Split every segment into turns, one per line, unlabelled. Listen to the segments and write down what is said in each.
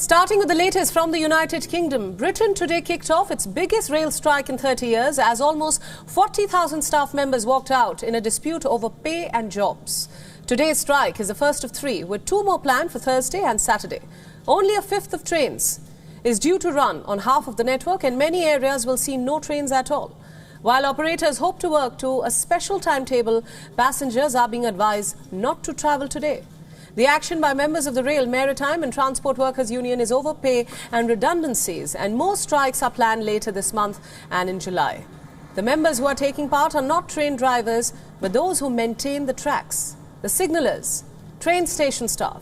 Starting with the latest from the United Kingdom, Britain today kicked off its biggest rail strike in 30 years as almost 40,000 staff members walked out in a dispute over pay and jobs. Today's strike is the first of three, with two more planned for Thursday and Saturday. Only a fifth of trains is due to run on half of the network, and many areas will see no trains at all. While operators hope to work to a special timetable, passengers are being advised not to travel today. The action by members of the Rail, Maritime and Transport Workers Union is over pay and redundancies, and more strikes are planned later this month and in July. The members who are taking part are not train drivers, but those who maintain the tracks, the signallers, train station staff.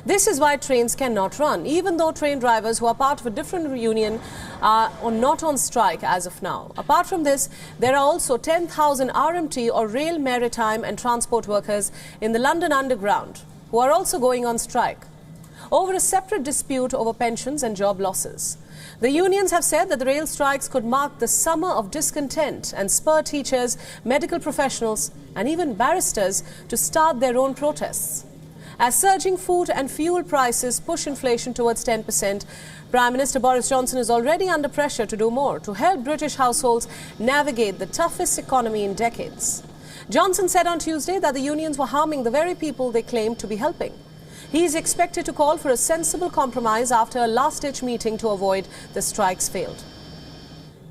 This is why trains cannot run, even though train drivers who are part of a different union are not on strike as of now. Apart from this, there are also 10,000 RMT or Rail, Maritime and Transport Workers in the London Underground who are also going on strike over a separate dispute over pensions and job losses. The unions have said that the rail strikes could mark the summer of discontent and spur teachers, medical professionals and even barristers to start their own protests. As surging food and fuel prices push inflation towards 10%, Prime Minister Boris Johnson is already under pressure to do more to help British households navigate the toughest economy in decades. Johnson said on Tuesday that the unions were harming the very people they claimed to be helping. He is expected to call for a sensible compromise after a last-ditch meeting to avoid the strikes failed.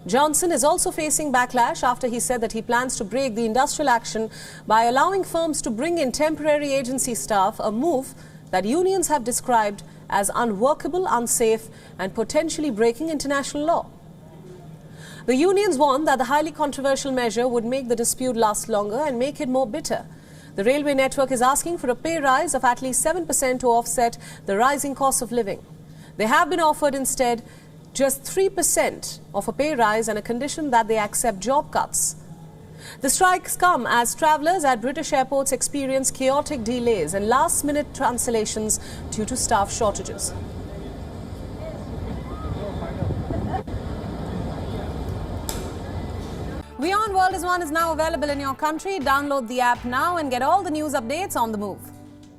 Johnson is also facing backlash after he said that he plans to break the industrial action by allowing firms to bring in temporary agency staff, a move that unions have described as unworkable, unsafe and potentially breaking international law. The unions warned that the highly controversial measure would make the dispute last longer and make it more bitter. The railway network is asking for a pay rise of at least 7% to offset the rising cost of living. They have been offered instead just 3% of a pay rise and a condition that they accept job cuts. The strikes come as travellers at British airports experience chaotic delays and last-minute cancellations due to staff shortages. WION World is now available in your country. Download the app now and get all the news updates on the move.